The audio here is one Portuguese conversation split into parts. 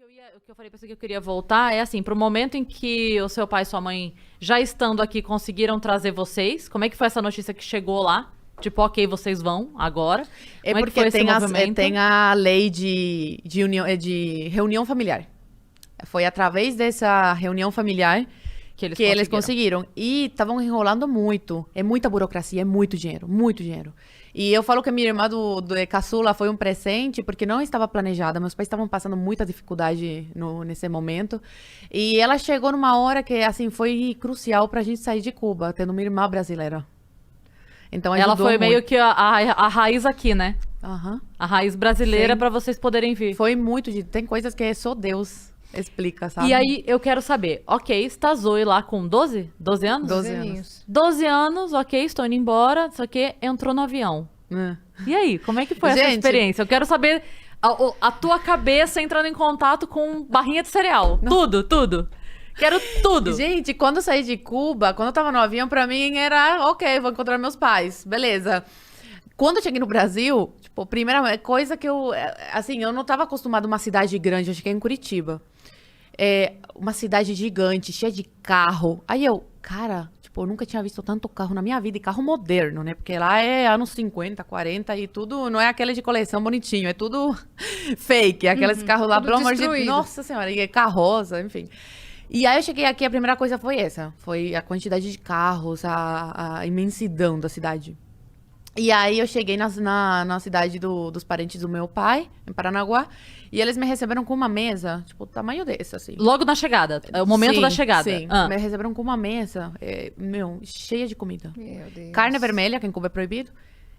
O que eu falei pra você que eu queria voltar é assim, pro momento em que o seu pai e sua mãe, já estando aqui, conseguiram trazer vocês. Como é que foi essa notícia que chegou lá? Tipo, ok, vocês vão agora. É Como é que foi porque esse movimento? tem a lei de reunião familiar. Foi através dessa reunião familiar Que eles que eles conseguiram. conseguiram. E estavam enrolando muito. É muita burocracia, é muito dinheiro, muito dinheiro. E eu falo que minha irmã do caçula foi um presente, porque não estava planejada. Meus pais estavam passando muita dificuldade nesse momento. E ela chegou numa hora que, assim, foi crucial pra gente sair de Cuba, tendo uma irmã brasileira. Então Ela ajudou foi meio muito. que a raiz aqui, né? Aham. A raiz brasileira Sim. pra vocês poderem vir. Foi muito de... Tem coisas que só Deus explica, sabe? E aí, eu quero saber, ok, está a Zoe lá com 12? 12 anos? 12 aninhos. 12 anos, ok, estou indo embora, só que entrou no avião. É. E aí, como é que foi essa Gente. experiência? Eu quero saber a tua cabeça entrando em contato com barrinha de cereal. Tudo, tudo. Quero tudo. Gente, quando eu saí de Cuba, quando eu tava no avião, pra mim era, ok, vou encontrar meus pais, beleza. Quando eu cheguei no Brasil, tipo, a primeira coisa que eu, assim, eu não tava acostumada a uma cidade grande, eu cheguei em Curitiba. É uma cidade gigante, cheia de carro. Aí eu, cara, tipo, eu nunca tinha visto tanto carro na minha vida, e carro moderno, né? Porque lá é anos 50, 40 e tudo, não é aquele de coleção bonitinho, é tudo fake, aqueles carros lá, tudo pelo amor de Deus, destruído. nossa senhora, e é carroça, enfim. E aí eu cheguei aqui, a primeira coisa foi essa, foi a quantidade de carros, a imensidão da cidade. E aí eu cheguei na cidade dos parentes do meu pai, em Paranaguá, e eles me receberam com uma mesa, tipo, o tamanho desse, assim. Logo na chegada, é o momento Sim, da chegada. Sim, Ah. me receberam com uma mesa, cheia de comida. Meu Deus. Carne vermelha, que em Cuba é proibido.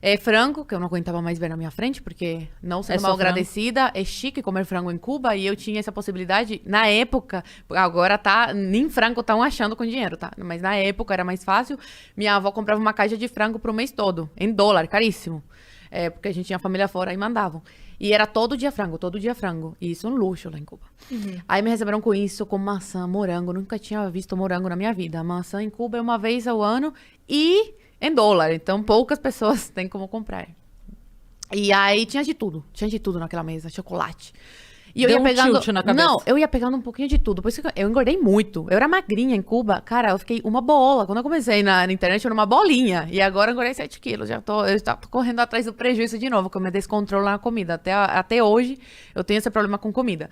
É frango, que eu não aguentava mais ver na minha frente, porque não sendo só mal frango? agradecida, é chique comer frango em Cuba, e eu tinha essa possibilidade, na época, agora tá, nem frango estão achando com dinheiro, tá? Mas na época era mais fácil, minha avó comprava uma caixa de frango pro mês todo, em dólar, caríssimo. É, porque a gente tinha família fora e mandavam. E era todo dia frango, todo dia frango. E isso é um luxo lá em Cuba. Aí me receberam com isso, com maçã, morango. Nunca tinha visto morango na minha vida. Maçã em Cuba é uma vez ao ano e em dólar. Então poucas pessoas têm como comprar. E aí tinha de tudo naquela mesa, chocolate. E eu Deu ia um pegando. tilt na cabeça. Não, eu ia pegando um pouquinho de tudo. Por isso que eu engordei muito. Eu era magrinha em Cuba. Cara, eu fiquei uma bola. Quando eu comecei na internet, eu era uma bolinha. E agora eu engordei 7 quilos. Eu já tô correndo atrás do prejuízo de novo, que eu me descontrolo na comida. Até hoje, eu tenho esse problema com comida.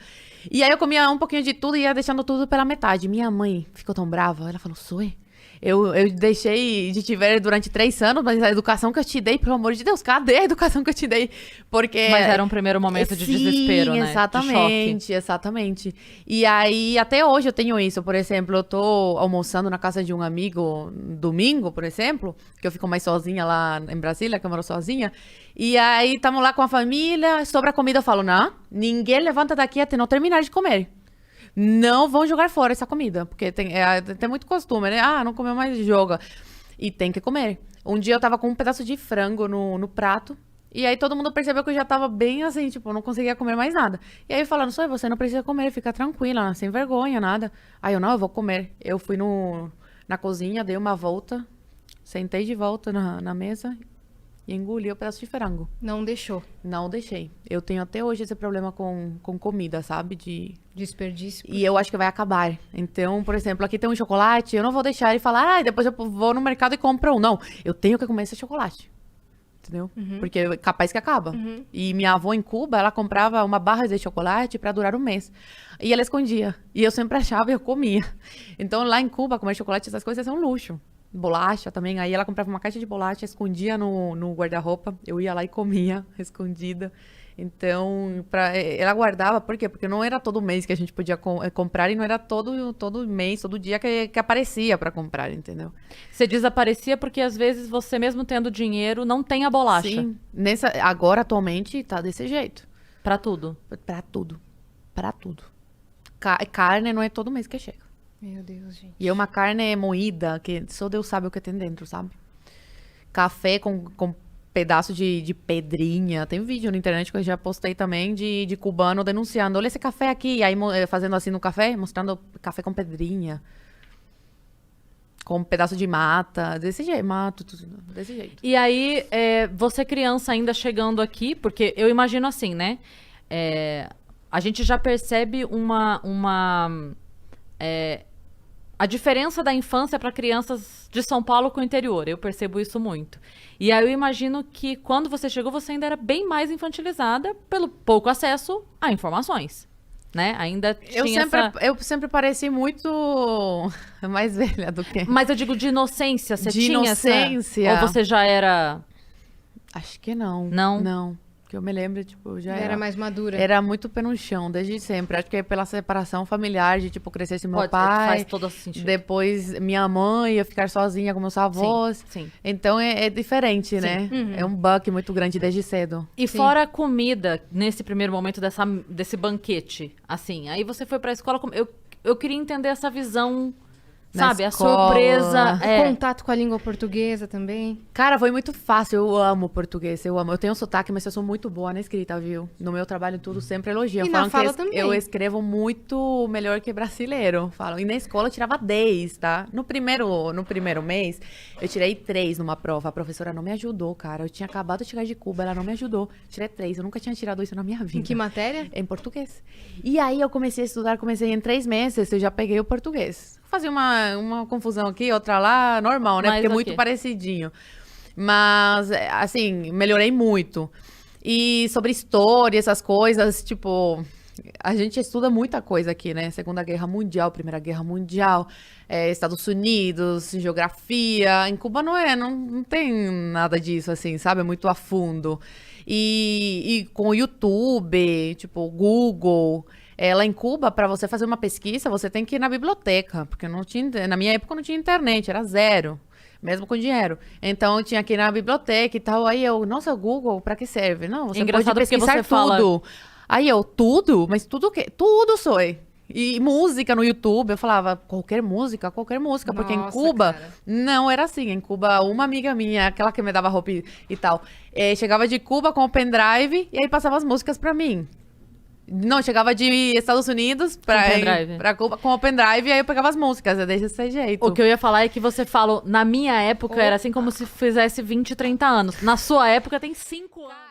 E aí eu comia um pouquinho de tudo e ia deixando tudo pela metade. Minha mãe ficou tão brava. Ela falou, Zoe, eu deixei de te ver durante 3 anos, mas a educação que eu te dei, pelo amor de Deus, cadê a educação que eu te dei? Porque... Mas era um primeiro momento de Sim, desespero, né? De choque. exatamente, exatamente. E aí, até hoje eu tenho isso. Por exemplo, eu tô almoçando na casa de um amigo domingo, por exemplo, que eu fico mais sozinha lá em Brasília, que eu moro sozinha. E aí, estamos lá com a família, sobra comida, eu falo, não, ninguém levanta daqui até não terminar de comer. Não vão jogar fora essa comida, porque tem muito costume, né? Ah, não comeu mais, joga. E tem que comer. Um dia eu tava com um pedaço de frango no prato, e aí todo mundo percebeu que eu já tava bem assim, tipo, eu não conseguia comer mais nada. E aí falando, só você não precisa comer, fica tranquila, sem vergonha, nada. Aí eu, não, eu vou comer. Eu fui na cozinha, dei uma volta, sentei de volta na mesa e engoli o pedaço de frango. Não deixou. Não deixei. Eu tenho até hoje esse problema com comida, sabe? Desperdício. E eu acho que vai acabar. Então, por exemplo, aqui tem um chocolate, eu não vou deixar ele falar, depois eu vou no mercado e compro um. Não, eu tenho que comer esse chocolate. Entendeu? Porque é capaz que acaba. E minha avó em Cuba, ela comprava uma barra de chocolate pra durar um mês. E ela escondia. E eu sempre achava e eu comia. Então, lá em Cuba, comer chocolate, essas coisas é um luxo. Bolacha também. Aí ela comprava uma caixa de bolacha, escondia no guarda-roupa. Eu ia lá e comia, escondida. Então, ela guardava, por quê? Porque não era todo mês que a gente podia comprar e não era todo mês, todo dia que aparecia para comprar, entendeu? Você desaparecia porque às vezes você mesmo tendo dinheiro não tem a bolacha. Sim. Agora, atualmente, tá desse jeito. Pra tudo. Pra tudo. Pra tudo. Carne não é todo mês que chega. Meu Deus, gente. E é uma carne moída, que só Deus sabe o que tem dentro, sabe? Café com pedaço de pedrinha. Tem vídeo na internet que eu já postei também de cubano denunciando. Olha esse café aqui. E aí fazendo assim no café, mostrando café com pedrinha. Com um pedaço de mata. Desse jeito, desse jeito. E aí, você criança ainda chegando aqui, porque eu imagino assim, né? a gente já percebe a diferença da infância para crianças de São Paulo com o interior. Eu percebo isso muito. E aí eu imagino que quando você chegou, você ainda era bem mais infantilizada pelo pouco acesso a informações, né? Ainda tinha Eu sempre pareci muito mais velha do que... Mas eu digo de inocência, você De tinha inocência. Ou você já era... Acho que não. Não? Não. Que eu me lembro, tipo, eu já Era mais madura. Era muito pé no chão, desde sempre. Acho que é pela separação familiar, de, tipo, crescer sem meu pai. Faz todo sentido. Depois, minha mãe ia ficar sozinha com meus avós. Sim. Então, é diferente, né? É um buck muito grande desde cedo. E fora a comida, nesse primeiro momento desse banquete, assim, aí você foi pra escola, eu queria entender essa visão, Na sabe? escola. A surpresa. Contato com a língua portuguesa também. Cara, foi muito fácil. Eu amo português, eu amo. Eu tenho sotaque, mas eu sou muito boa na escrita, viu? No meu trabalho, tudo sempre elogiam. E na Falam fala que também. eu escrevo muito melhor que brasileiro. Falam. E na escola eu tirava 10, tá? No primeiro mês, eu tirei 3 numa prova. A professora não me ajudou, cara. Eu tinha acabado de chegar de Cuba, ela não me ajudou. Tirei 3. Eu nunca tinha tirado isso na minha vida. Em que matéria? Em português. E aí eu comecei a estudar, em 3 meses, eu já peguei o português. Fazia uma confusão aqui, outra lá, normal, né? Mas Porque é ok. muito parecidinho. Mas, assim, melhorei muito. E sobre história, essas coisas, tipo... A gente estuda muita coisa aqui, né? Segunda Guerra Mundial, Primeira Guerra Mundial, Estados Unidos, geografia. Em Cuba não tem nada disso, assim, sabe? É muito a fundo. E com o YouTube, tipo, Google... Lá em Cuba, para você fazer uma pesquisa, você tem que ir na biblioteca, porque não tinha, na minha época não tinha internet, era zero, mesmo com dinheiro. Então eu tinha que ir na biblioteca e tal. Aí eu, nossa, o Google, para que serve? Não, você Engraçado pode porque pesquisar você fala- tudo. Aí eu, tudo? Mas tudo o quê? Tudo sou. E música no YouTube, eu falava, qualquer música, porque em Nossa, Cuba, cara. não era assim. Em Cuba, uma amiga minha, aquela que me dava roupa e tal, chegava de Cuba com o pendrive e aí passava as músicas pra mim. Não, chegava de Estados Unidos pendrive. pra Cuba com o pendrive e aí eu pegava as músicas, é desse jeito. O que eu ia falar é que você falou, na minha época era assim como se fizesse 20, 30 anos. Na sua época tem 5 anos.